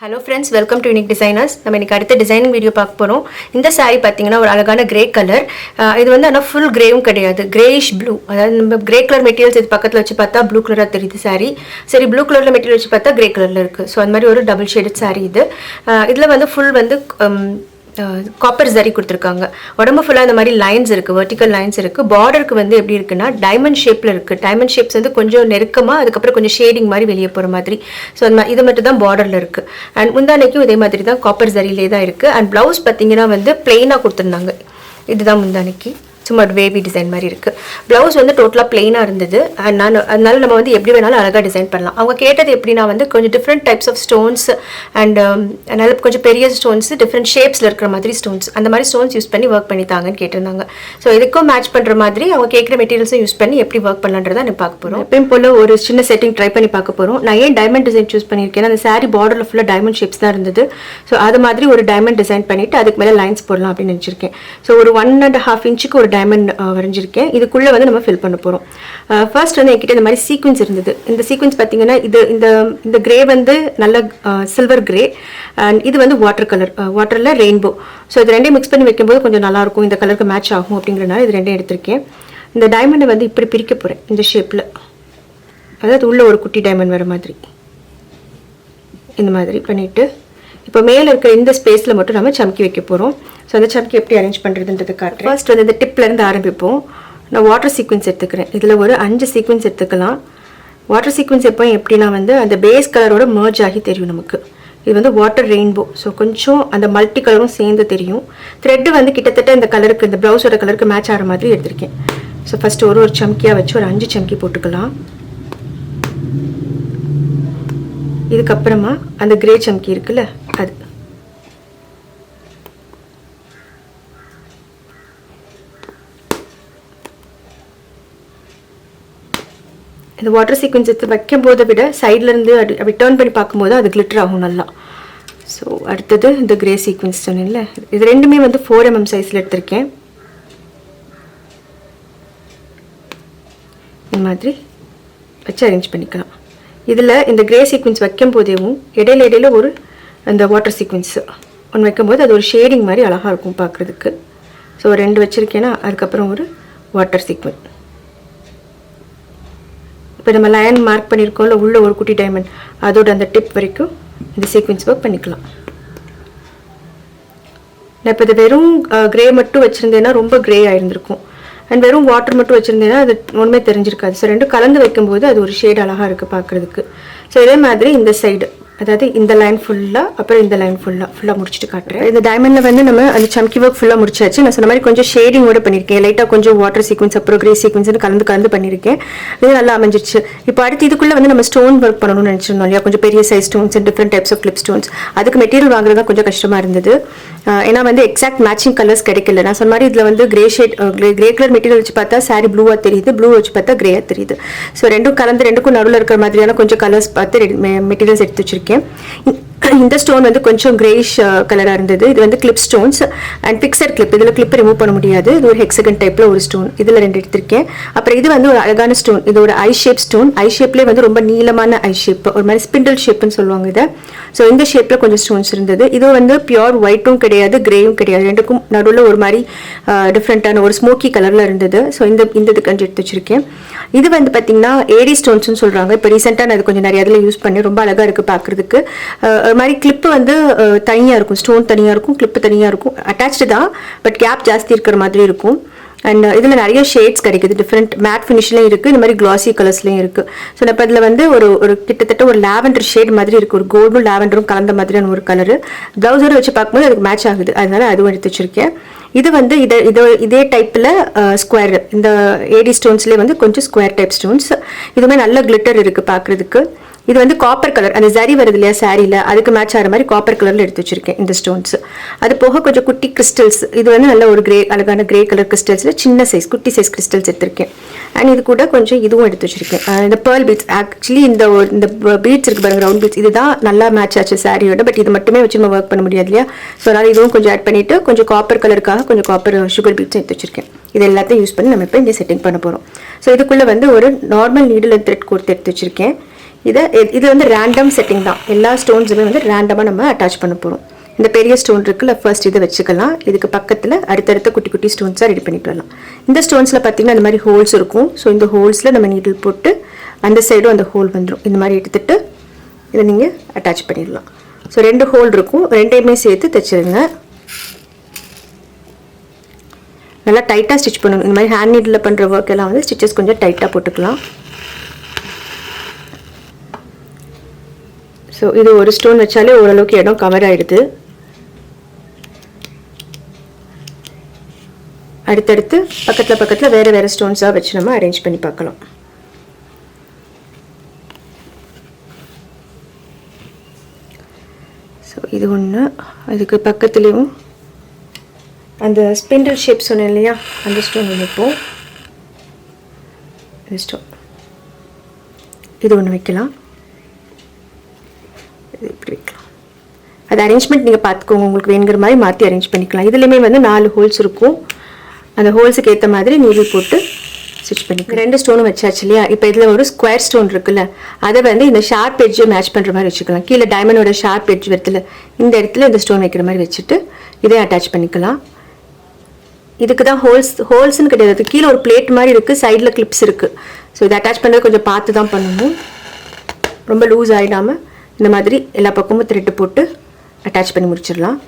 Hello friends, welcome to Unique Designers. நம்ம இன்னைக்கு அடுத்த டிசைனிங் வீடியோ பார்க்க போறோம். இந்த saree பாத்தீங்கன்னா ஒரு அழகான கிரே கலர். இது வந்து ஆனா full கிரேவும் கிடையாது. Greyish blue. அதாவது நம்ம கிரே கலர் மெட்டீரியல்ஸ் இது பக்கத்துல வச்சு பார்த்தா ப்ளூ கலரா தெரியுது saree. சரி ப்ளூ கலர்ல மெட்டீரியல் வச்சு பார்த்தா கிரே கலர்ல இருக்கு. சோ அந்த மாதிரி ஒரு டபுள் ஷேடட் saree இது. இதுல வந்து full வந்து காப்பர் ஜரி கொடுத்துருக்காங்க. உடம்பு ஃபுல்லாக இந்த மாதிரி லைன்ஸ் இருக்குது, வெர்டிக்கல் லைன்ஸ் இருக்குது. பார்டருக்கு வந்து எப்படி இருக்குன்னா டைமண்ட் ஷேப்பில் இருக்குது. டைமண்ட் ஷேப்ஸ் வந்து கொஞ்சம் நெருக்கமாக, அதுக்கப்புறம் கொஞ்சம் ஷேடிங் மாதிரி வெளியே போகிற மாதிரி. ஸோ அந்த இது மட்டும் தான் பார்டரில் இருக்குது. அண்ட் முந்தானைக்கும் இதே மாதிரி தான் காப்பர் ஜரியிலே தான் இருக்குது. அண்ட் ப்ளவுஸ் பார்த்தீங்கன்னா வந்து பிளெயினாக கொடுத்துருந்தாங்க. இதுதான் முந்தானைக்கு, சும்மா வேவி டிசைன் மாதிரி இருக்குது. ப்ளவுஸ் வந்து டோட்டலாக பிளெயினாக இருந்தது. அதனால நம்ம வந்து எப்படி வேணாலும் அழகாக டிசைன் பண்ணலாம். அவங்க கேட்டது எப்படின்னா வந்து கொஞ்சம் different types of stones and அதனால கொஞ்சம் பெரிய ஸ்டோன்ஸ், டிஃப்ரெண்ட் ஷேப்ஸில் இருக்கிற மாதிரி ஸ்டோன்ஸ், அந்த மாதிரி ஸ்டோன்ஸ் யூஸ் பண்ணி ஒர்க் பண்ணித்தாங்கன்னு கேட்டிருந்தாங்க. ஸோ இதுக்கும் மேட்ச் பண்ணுற மாதிரி அவங்க கேட்குற மெட்டீரியல்ஸும் யூஸ் பண்ணி எப்படி ஒர்க் பண்ணலான்றதை நான் பார்க்க போகிறோம். எப்பயும் போல் ஒரு சின்ன செட்டிங் ட்ரை பண்ணி பார்க்க போகிறோம். நான் ஏன் டைமண்ட் டிசைன் சூஸ் பண்ணியிருக்கேன், அந்த சாரி பார்டரில் ஃபுல்லாக டைமண்ட் ஷேப்ஸ் தான் இருந்தது. ஸோ அது மாதிரி ஒரு டைமண்ட் டிசைன் பண்ணிவிட்டு அதுக்கு மேலே லைன்ஸ் போடலாம் அப்படின்னு நினச்சிருக்கேன். ஸோ ஒரு 1.5 இன்ச்சுக்கு ஒரு டைமண்ட் வரைஞ்சிருக்கேன். இதுக்குள்ளே வந்து நம்ம ஃபில் பண்ண போகிறோம். ஃபர்ஸ்ட் வந்து என்கிட்ட இந்த மாதிரி சீக்வன்ஸ் இருந்தது. இந்த சீக்வன்ஸ் பார்த்தீங்கன்னா இந்த கிரே வந்து நல்ல சில்வர் கிரே, அண்ட் இது வந்து வாட்டர் கலர், வாட்டரில் ரெயின்போ. ஸோ இது ரெண்டையும் மிக்ஸ் பண்ணி வைக்கும்போது கொஞ்சம் நல்லாயிருக்கும், இந்த கலருக்கு மேட்ச் ஆகும் அப்படிங்கிறனால இது ரெண்டையும் எடுத்திருக்கேன். இந்த டைமண்டை வந்து இப்படி பிரிக்க போகிறேன் இந்த ஷேப்பில், அதாவது உள்ள ஒரு குட்டி டைமண்ட் வர மாதிரி இந்த மாதிரி பண்ணிவிட்டு இப்போ மேலே இருக்கிற இந்த ஸ்பேஸில் மட்டும் நம்ம சம்கி வைக்க போகிறோம். ஸோ அந்த சம்கி எப்படி அரேஞ்ச் பண்ணுறதுன்றது காட்டுறேன். ஃபர்ஸ்ட் வந்து இந்த டிப்லேருந்து ஆரம்பிப்போம். நான் வாட்டர் சீக்வன்ஸ் எடுத்துக்கிறேன். இதில் ஒரு 5 சீக்வன்ஸ் எடுத்துக்கலாம். வாட்டர் சீக்வன்ஸ் எப்போ எப்படின்னா வந்து அந்த பேஸ் கலரோட மர்ஜ் ஆகி தெரியும் நமக்கு. இது வந்து வாட்டர் ரெயின்போ. ஸோ கொஞ்சம் அந்த மல்டி கலரும் சேர்ந்து தெரியும். த்ரெட்டு வந்து கிட்டத்தட்ட இந்த கலருக்கு, இந்த ப்ளவுஸோட கலருக்கு மேட்ச் ஆகிற மாதிரி எடுத்திருக்கேன். ஸோ ஃபஸ்ட்டு ஒரு சம்கியாக வச்சு ஒரு 5 சம்கி போட்டுக்கலாம். இதுக்கப்புறமா அந்த கிரே சம்கி இருக்குல்ல, அது இந்த வாட்டர் சீக்வன்ஸ் எடுத்து வைக்கும் போதை விட சைட்லேருந்து அப்படி டர்ன் பண்ணி பார்க்கும்போது அது கிளிட்டர் ஆகும் நல்லா. ஸோ அடுத்தது இந்த கிரே சீக்வன்ஸ் சொன்னேன்ல, இது ரெண்டுமே வந்து 4 mm சைஸில் எடுத்திருக்கேன். இந்த மாதிரி வச்சு அரேஞ்ச் பண்ணிக்கலாம். இதில் இந்த கிரே சீக்வன்ஸ் வைக்கும் போதேவும் இடையில ஒரு அந்த வாட்டர் சீக்வன்ஸ் ஒன்று வைக்கும்போது அது ஒரு ஷேடிங் மாதிரி அழகாக இருக்கும் பார்க்குறதுக்கு. ஸோ 2 வச்சுருக்கேன்னா அதுக்கப்புறம் ஒரு வாட்டர் சீக்வன்ஸ். இப்போ நம்ம லைன் மார்க் பண்ணியிருக்கோம்ல, உள்ள ஒரு குட்டி டைமண்ட், அதோட அந்த டிப் வரைக்கும் இந்த சீக்வன்ஸ் ஒர்க் பண்ணிக்கலாம். நான் இப்போ இது வெறும் கிரே மட்டும் வச்சுருந்தேன்னா ரொம்ப கிரே ஆயிருந்திருக்கும். அண்ட் வெறும் வாட்டர் மட்டும் வச்சுருந்தேன்னா அது ஒன்றுமே தெரிஞ்சிருக்காது. ஸோ ரெண்டும் கலந்து வைக்கும்போது அது ஒரு ஷேட் அழகாக இருக்குது பார்க்குறதுக்கு. ஸோ இதே மாதிரி இந்த சைடு, அதாவது இந்த லைன் ஃபுல்லாக, அப்புறம் இந்த லைன் ஃபுல்லாக முடிச்சுட்டு காட்டுறேன். இந்த டைமண்டில் வந்து நம்ம அந்த சம்கி ஒர்க் ஃபுல்லாக முடிச்சாச்சு. நான் சொன்ன மாதிரி கொஞ்சம் ஷேடிங்கோட பண்ணியிருக்கேன். லைட்டாக கொஞ்சம் வாட்டர் சீக்வன்ஸ் அப்புறம் கிரே சீக்வன்ஸ்னு கலந்து பண்ணியிருக்கேன். இது நல்லா அமைஞ்சிருச்சு. இப்போ அடுத்து இதுக்குள்ளே வந்து நம்ம ஸ்டோன் ஒர்க் பண்ணணும்னு நினச்சிருந்தோம் இல்லையா, கொஞ்சம் பெரிய size stones and different types of clip stones. அதுக்கு மெட்டீரியல் வாங்குறது தான் கொஞ்சம் கஷ்டமாக இருந்தது. ஏன்னா வந்து எக்ஸாக்ட் மேட்சிங் கலர்ஸ் கிடைக்கல. நான் சொன்ன மாதிரி இதில் வந்து grey shade, grey colour material வச்சு பார்த்தா சாரி ப்ளூவாக தெரியுது, ப்ளூ வச்சு பார்த்தா கிரேயாக தெரியுது. ஸோ ரெண்டும் கலந்து ரெண்டுக்கும் நடுவில் இருக்கிற மாதிரியான கொஞ்சம் கலர்ஸ் பார்த்து மெட்டீரியல்ஸ் எடுத்து வச்சுருக்கேன். இந்த ஸ்டோன் வந்து கொஞ்சம் கிரேஷ் கலராக இருந்தது. இது வந்து clip stones and picture clip. இதில் கிளிப் ரிமூவ் பண்ண முடியாது. இது ஒரு ஹெக்ஸகன் டைப்பில் ஒரு ஸ்டோன், இதில் 2 எடுத்திருக்கேன். அப்புறம் இது வந்து ஒரு அழகான ஸ்டோன். இது ஒரு ஐ ஷேப் ஸ்டோன். ஐ ஷேப்லேயே வந்து ரொம்ப நீளமான ஐ ஷேப், ஒரு மாதிரி ஸ்பிண்டில் ஷேப்னு சொல்லுவாங்க இதை. ஸோ இந்த ஷேப்பில் கொஞ்சம் ஸ்டோன்ஸ் இருந்தது. இது வந்து பியூர் ஒயிட்டும் கிடையாது, கிரேயும் கிடையாது, ரெண்டுக்கும் நடுவில் ஒரு மாதிரி டிஃப்ரெண்ட்டான ஒரு ஸ்மோக்கி கலரில் இருந்தது. ஸோ இது கொஞ்சம் எடுத்து வச்சுருக்கேன். இது வந்து பார்த்தீங்கன்னா ஏடி ஸ்டோன்ஸ்னு சொல்கிறாங்க. இப்போ ரீசெண்டாக நான் இது கொஞ்சம் நிறைய இதில் யூஸ் பண்ணி ரொம்ப அழகாக இருக்குது பார்க்குறதுக்கு. ஒரு மாதிரி கிளிப்பு வந்து தனியாக இருக்கும், ஸ்டோன் தனியாக இருக்கும், கிளிப்பு தனியாக இருக்கும். அட்டாச்சு தான், பட் கேப் ஜாஸ்தி இருக்கிற மாதிரி இருக்கும். அண்ட் இதில் நிறைய ஷேட்ஸ் கிடைக்குது, டிஃப்ரெண்ட் மேட் ஃபினிஷ்லையும் இருக்குது, இந்த மாதிரி கிளாசி கலர்ஸ்லையும் இருக்குது. ஸோ இப்போ இதில் வந்து ஒரு கிட்டத்தட்ட ஒரு லாவெண்டர் ஷேட் மாதிரி இருக்குது, ஒரு கோல்டும் லாவெண்டரும் கலந்த மாதிரியான ஒரு கலரு. ப்ளவுஸோடு வச்சு பார்க்கும்போது அதுக்கு மேட்ச் ஆகுது, அதனால அதுவும் எடுத்து வச்சுருக்கேன். இது வந்து இதே டைப்பில் ஸ்கொயர், இந்த ஏடி ஸ்டோன்ஸ்லேயே வந்து கொஞ்சம் ஸ்கொயர் டைப் ஸ்டோன்ஸ். இதுவுமே நல்ல கிளிட்டர் இருக்குது பார்க்குறதுக்கு. இது வந்து காப்பர் கலர், அந்த ஜரி வருது இல்லையா சாரியில், அதுக்கு மேட்ச் ஆகிற மாதிரி காப்பர் கலரில் எடுத்து வச்சிருக்கேன் இந்த ஸ்டோன்ஸ். அது போக கொஞ்சம் குட்டி கிறிஸ்டல்ஸ். இது வந்து நல்ல ஒரு அழகான கிரே கலர் கிறிஸ்டல்ஸில் சின்ன சைஸ், குட்டி சைஸ் கிறிஸ்டல்ஸ் எடுத்திருக்கேன். அண்ட் இது கூட கொஞ்சம் இதுவும் எடுத்து வச்சிருக்கேன். இந்த பேர்ல் பீட்ஸ், ஆக்சுவலி இந்த பீட்ஸ் இருக்கு பாருங்க, ரவுண்ட் பீட்ஸ், இதுதான் நல்லா மேட்ச் ஆச்சு சாரியோட. பட் இது மட்டுமே வச்சு நம்ம ஒர்க் பண்ண முடியாது இல்லையா. ஸோ அதனால் இதுவும் கொஞ்சம் ஆட் பண்ணிவிட்டு கொஞ்சம் காப்பர் கலருக்காக கொஞ்சம் காப்பர் சுகர் பீட்ஸ் எடுத்து வச்சிருக்கேன். இது எல்லாத்தையும் யூஸ் பண்ணி நம்ம இப்போ இங்கே செட்டிங் பண்ண போகிறோம். ஸோ இதுக்குள்ளே வந்து ஒரு நார்மல் நீடில் த்ரெட் கோர்த்து எடுத்து வச்சிருக்கேன். இது வந்து ரேண்டம் செட்டிங் தான். எல்லா ஸ்டோன்ஸுமே வந்து ரேண்டமாக நம்ம அட்டாச் பண்ண போகிறோம். இந்த பெரிய ஸ்டோன் இருக்குல்ல, ஃபர்ஸ்ட் இதை வச்சுக்கலாம். இதுக்கு பக்கத்தில் அடுத்தடுத்த குட்டி குட்டி ஸ்டோன்ஸாக ரெடி பண்ணிக்கலாம். இந்த ஸ்டோன்ஸில் பார்த்தீங்கன்னா இந்த மாதிரி ஹோல்ஸ் இருக்கும். ஸோ இந்த ஹோல்ஸில் நம்ம நீடில் போட்டு அந்த சைடும் அந்த ஹோல் வந்துடும். இந்த மாதிரி எடுத்துகிட்டு இதை நீங்கள் அட்டாச் பண்ணிடலாம். ஸோ 2 ஹோல் இருக்கும், ரெண்டையுமே சேர்த்து தைச்சிருங்க. நல்லா டைட்டாக ஸ்டிச் பண்ணணும். இந்த மாதிரி ஹேண்ட் நீடில் பண்ணுற ஒர்க் எல்லாம் வந்து ஸ்டிச்சஸ் கொஞ்சம் டைட்டாக போட்டுக்கலாம். ஸோ இது ஒரு ஸ்டோன் வச்சாலே ஓரளவுக்கு இடம் கவர் ஆகிடுது. அடுத்தடுத்து பக்கத்தில் வேறு ஸ்டோன்ஸாக வச்சு நம்ம அரேஞ்ச் பண்ணி பார்க்கலாம். ஸோ இது ஒன்று, அதுக்கு பக்கத்துலேயும் அந்த ஸ்பிண்டில் ஷேப் சொன்னேன் இல்லையா, அந்த ஸ்டோன் ஒன்று வைப்போம். இந்த ஸ்டோன் இது ஒன்று வைக்கலாம். இது இப்படி வைக்கலாம். அது அரேஞ்ச்மெண்ட் நீங்கள் பார்த்துக்கோங்க, உங்களுக்கு வேணுங்கிற மாதிரி மாற்றி அரேஞ்ச் பண்ணிக்கலாம். இதுலேயுமே வந்து 4 ஹோல்ஸ் இருக்கும். அந்த ஹோல்ஸுக்கு ஏற்ற மாதிரி நீடில் போட்டு ஸ்டிச் பண்ணிக்கலாம். 2 ஸ்டோனும் வச்சாச்சு இல்லையா. இப்போ இதில் ஒரு ஸ்கொயர் ஸ்டோன் இருக்குல்ல, அதை வந்து இந்த ஷார்ப் எட்ஜை மேட்ச் பண்ணுற மாதிரி வச்சுக்கலாம். கீழே டைமண்டோட ஷார்ப் எட்ஜ் இடத்துல இந்த இடத்துல இந்த ஸ்டோன் வைக்கிற மாதிரி வச்சுட்டு இதே அட்டாச் பண்ணிக்கலாம். இதுக்கு தான் ஹோல்ஸ்ன்னு கிடையாது, கீழே ஒரு பிளேட் மாதிரி இருக்குது, சைடில் கிளிப்ஸ் இருக்குது. ஸோ இதை அட்டாச் பண்ணுறது கொஞ்சம் பார்த்து தான் பண்ணணும். ரொம்ப லூஸ் ஆகிடாமல் இந்த மாதிரி எல்லா பக்கமும் த்ரெட்டு போட்டு அட்டாச் பண்ணி முடிச்சிடலாம்.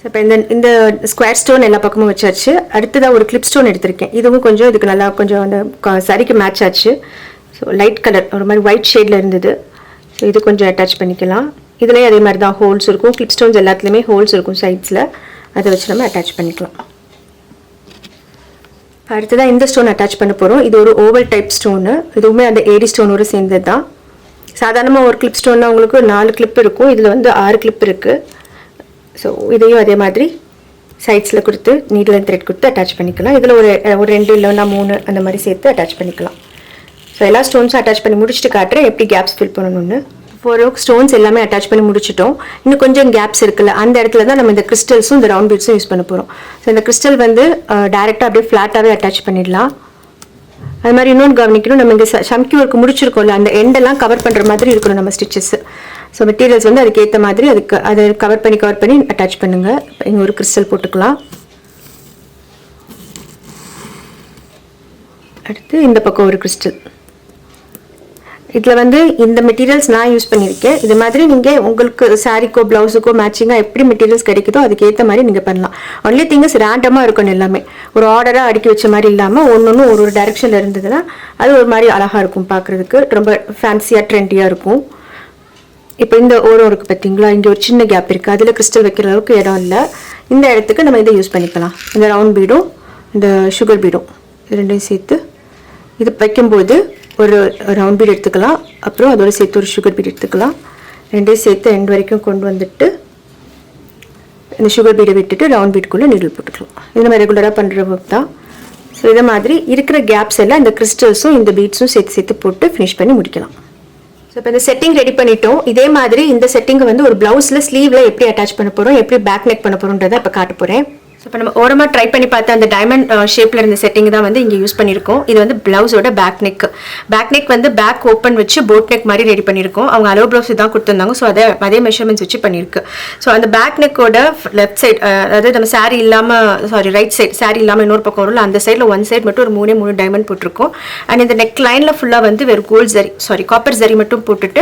இப்போ இந்த ஸ்கொயர் ஸ்டோன் எல்லா பக்கமும் வச்சாச்சு. அடுத்ததாக ஒரு கிளிப் ஸ்டோன் எடுத்திருக்கேன். இதுவும் கொஞ்சம் இதுக்கு நல்லா கொஞ்சம் அந்த சரிக்கு மேட்ச் ஆச்சு. ஸோ லைட் கலர் ஒரு மாதிரி ஒயிட் ஷேடில் இருந்தது. ஸோ இது கொஞ்சம் அட்டாச் பண்ணிக்கலாம். இதுலேயும் அதே மாதிரி தான் ஹோல்ஸ் இருக்கும். கிளிப் ஸ்டோன்ஸ் எல்லாத்துலேயுமே ஹோல்ஸ் இருக்கும் சைட்ஸில். அதை வச்சு நம்ம அட்டாச் பண்ணிக்கலாம். அடுத்ததாக இந்த ஸ்டோன் அட்டாச் பண்ண போகிறோம். இது ஒரு ஓவல் டைப் ஸ்டோனு. இதுவுமே அந்த ஏடி ஸ்டோனோடு சேர்ந்தது தான். சாதாரணமாக ஒரு கிளிப் ஸ்டோன்னா உங்களுக்கு 4 கிளிப் இருக்கும். இதில் வந்து 6 கிளிப் இருக்குது. ஸோ இதையும் அதே மாதிரி சைட்ஸில் கொடுத்து நீடில் அண்ட் த்ரெட் கொடுத்து அட்டாச் பண்ணிக்கலாம். இதில் ஒரு 2 இல்லைன்னா 3 அந்த மாதிரி சேர்த்து அட்டாச் பண்ணிக்கலாம். ஸோ எல்லா ஸ்டோன்ஸும் அட்டாச் பண்ணி முடிச்சுட்டு காட்டுறேன் எப்படி கேப்ஸ் ஃபில் பண்ணணும்னு. ஒரு ஸ்டோன்ஸ் எல்லாமே அட்டாச் பண்ணி முடிச்சிட்டோம். இன்னும் கொஞ்சம் கேப்ஸ் இருக்குல்ல, அந்த இடத்துல தான் நம்ம இந்த கிறிஸ்டல்ஸும் இந்த ரவுண்ட் பீட்ஸும் யூஸ் பண்ண போகிறோம். ஸோ இந்த கிறிஸ்டல் வந்து டேரெக்டாக அப்படியே ஃப்ளாட்டாகவே அட்டாச் பண்ணிடலாம். அது மாதிரி இன்னொன்று கவனிக்கணும், நம்ம இங்கே சம்கி ஒர்க் முடிச்சிருக்கோம்ல, அந்த எண்டெல்லாம் கவர் பண்ணுற மாதிரி இருக்கணும் நம்ம ஸ்டிச்சஸ். ஸோ மெட்டீரியல்ஸ் வந்து அதுக்கேற்ற மாதிரி அதை கவர் பண்ணி அட்டாச் பண்ணுங்கள். இங்கே ஒரு கிறிஸ்டல் போட்டுக்கலாம். அடுத்து இந்த பக்கம் ஒரு கிறிஸ்டல். இதில் வந்து இந்த மெட்டீரியல்ஸ் நான் யூஸ் பண்ணியிருக்கேன். இது மாதிரி நீங்கள் உங்களுக்கு சாரீக்கோ ப்ளவுஸுக்கோ மேட்சிங்காக எப்படி மெட்டீரியல்ஸ் கிடைக்குதோ அதுக்கேற்ற மாதிரி நீங்கள் பண்ணலாம். ஒன்லி திங்ஸ் ரேண்டமாக இருக்கணும். எல்லாமே ஒரு ஆர்டராக அடுக்கி வச்ச மாதிரி இல்லாமல் ஒன்று ஒரு டைரெக்ஷனில் இருந்ததுன்னா அது ஒரு மாதிரி அழகாக இருக்கும், பார்க்குறதுக்கு ரொம்ப ஃபேன்சியாக ட்ரெண்டியாக இருக்கும். இப்போ இந்த ஓரம் இருக்குது பார்த்தீங்களா, இங்கே ஒரு சின்ன கேப் இருக்குது, அதில் கிறிஸ்டல் வைக்கிற அளவுக்கு இடம் இல்லை. இந்த இடத்துக்கு நம்ம இதை யூஸ் பண்ணிக்கலாம். இந்த ரவுண்ட் பீடும் இந்த சுகர் பீடும் இது ரெண்டையும் சேர்த்து இது வைக்கும்போது ஒரு ரவுண்ட் பீட் எடுத்துக்கலாம். அப்புறம் அதோட சேர்த்து ஒரு சுகர் பீட் எடுத்துக்கலாம். ரெண்டையும் சேர்த்து எண்ட் வரைக்கும் கொண்டு வந்துட்டு இந்த சுகர் பீடை விட்டுட்டு ரவுண்ட் பீட்டுக்குள்ளே நீடில் போட்டுக்கலாம். இது நம்ம ரெகுலராக பண்ணுற ஒர்க் தான். ஸோ இதை மாதிரி இருக்கிற கேப்ஸ் எல்லாம் இந்த கிறிஸ்டல்ஸும் இந்த பீட்ஸும் சேர்த்து போட்டு ஃபினிஷ் பண்ணி முடிக்கலாம். ஸோ இப்போ இந்த செட்டிங் ரெடி பண்ணிட்டோம். இதே மாதிரி இந்த செட்டிங்கை வந்து ஒரு ப்ளவுஸில் ஸ்லீவில் எப்படி அட்டாச் பண்ண போகிறோம், எப்படி பேக் நெக் பண்ண போகிறோன்றதை இப்போ காட்ட போகிறேன். ஸோ இப்போ நம்ம ஓரமாக ட்ரை பண்ணி பார்த்த அந்த டைமண்ட் ஷேப்பில் இருந்த செட்டிங் தான் வந்து இங்கே யூஸ் பண்ணியிருக்கோம். இது வந்து ப்ளவுஸோட பேக் நெக் வந்து பேக் ஓப்பன் வச்சு போட் நெக் மாதிரி ரெடி பண்ணியிருக்கோம். அவங்க அலோ ப்ளவுஸ் தான் கொடுத்துருந்தாங்க. ஸோ அதே மெஷர்மெண்ட்ஸ் வச்சு பண்ணியிருக்கு. ஸோ அந்த பேக் நெக்கோட லெஃப்ட் சைட், அதாவது நம்ம சாரீ இல்லாமல் ரைட் சைட் சாரீ இல்லாமல் இன்னொரு பக்கம் வரும்ல, அந்த சைடில் ஒன் சைட் மட்டும் ஒரு 3 டைமண்ட் போட்டிருக்கோம். அண்ட் இந்த நெக் லைனில் ஃபுல்லாக வந்து வெறும் காப்பர் ஜரி மட்டும் போட்டுட்டு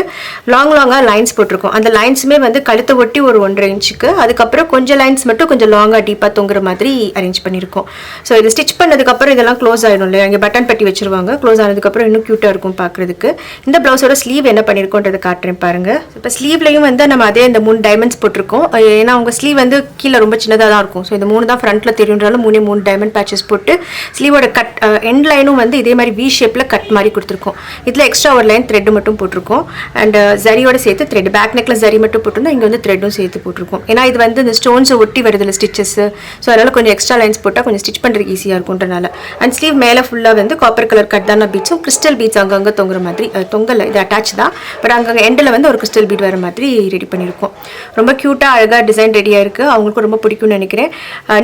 லாங்காக லைன்ஸ் போட்டிருக்கோம். அந்த லைன்ஸுமே வந்து கழுத்தை ஒட்டி ஒரு 1.5 இன்ச்சுக்கு, அதுக்கப்புறம் கொஞ்சம் லைன்ஸ் மட்டும் கொஞ்சம் லாங்காக டீப்பாக தொங்குற மாதிரி அரேஞ்ச் பண்ணியிருக்கோம். ஸோ இது ஸ்டிச் பண்ணதுக்கப்புறம் இதெல்லாம் க்ளோஸ் ஆகிடும் இல்லையா, இங்கே பட்டன் பட்டி வச்சிருவாங்க. க்ளோஸ் ஆனதுக்கப்புறம் இன்னும் க்யூட்டாக இருக்கும் பார்க்குறதுக்கு. இந்த ப்ளவுஸோட ஸ்லீவ் என்ன பண்ணியிருக்கோன்றதை காட்டுறேன் பாருங்கள். இப்போ ஸ்லீவ்லையும் வந்து நம்ம அதே இந்த 3 டைமண்ட்ஸ் போட்டிருக்கோம். ஏன்னா அவங்க ஸ்லீவ் வந்து கீழே ரொம்ப சின்னதாக தான் இருக்கும். ஸோ இந்த 3 தான் ஃப்ரண்ட்டில் தெரியுன்றாலும் 3 டைமண்ட் பேச்சஸ் போட்டு ஸ்லீவோட கட் எண்ட் லைனும் வந்து இதே மாதிரி வி ஷேப்பில் கட் மாதிரி கொடுத்துருக்கோம். இதில் எக்ஸ்ட்ரா ஒரு லைன் த்ரெட் மட்டும் போட்டிருக்கோம். அண்ட் ஜரியோட சேர்த்து த்ரெட், பேக் நெக்கில் ஜரி மட்டும் போட்டிருந்தோம். இங்கே வந்து த்ரெட்டும் சேர்த்து போட்டிருக்கோம். ஏன்னா இது வந்து இந்த ஸ்டோன்ஸை ஒட்டி வருதில்ல ஸ்டிச்சஸ். ஸோ அதனால் கொஞ்சம் எக்ஸ்ட்ரா லைன்ஸ் போட்டால் கொஞ்சம் ஸ்டிச் பண்ணுறதுக்கு ஈஸியாக இருக்கும்ன்றனால. அண்ட் ஸ்லீவ் மேலே ஃபுல்லாக வந்து காப்பர் கலர் கட்டான பீட்ஸும் கிறிஸ்டல் பீட்ஸ் அங்கங்கே தொங்குற மாதிரி, தொங்கலை, இது அட்டாச் தான், பட் அங்கே எண்டில் வந்து ஒரு கிறிஸ்டல் பீட் வர மாதிரி ரெடி பண்ணியிருக்கோம். ரொம்ப க்யூட்டாக அழகாக டிசைன் ரெடியாக இருக்குது. அவங்களுக்கும் ரொம்ப பிடிக்கும்னு நினைக்கிறேன்.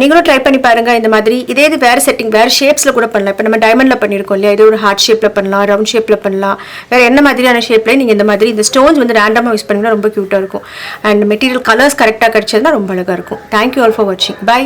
நீங்களும் ட்ரை பண்ணி பாருங்கள். இந்த மாதிரி இதே இது வேறு செட்டிங் வேறு ஷேப்ஸில் கூட பண்ணலாம். இப்போ நம்ம டைமண்டில் பண்ணியிருக்கோம் இல்லையா, இது ஒரு ஹார்ட் ஷேப்பில் பண்ணலாம், ரவுண்ட் ஷேப்பில் பண்ணலாம், வேறு என்ன மாதிரியான ஷேப்லேயே நீங்கள் இந்த மாதிரி இந்த ஸ்டோன்ஸ் வந்து ரேண்டமாக யூஸ் பண்ணிங்கன்னா ரொம்ப க்யூட்டாக இருக்கும். அண்ட் மெட்டீரியல் கலர்ஸ் கரெக்டாக கிடச்சதுன்னா ரொம்ப அழகாக இருக்கும். தேங்க்யூ ஆல் ஃபார் வாட்சிங். பை.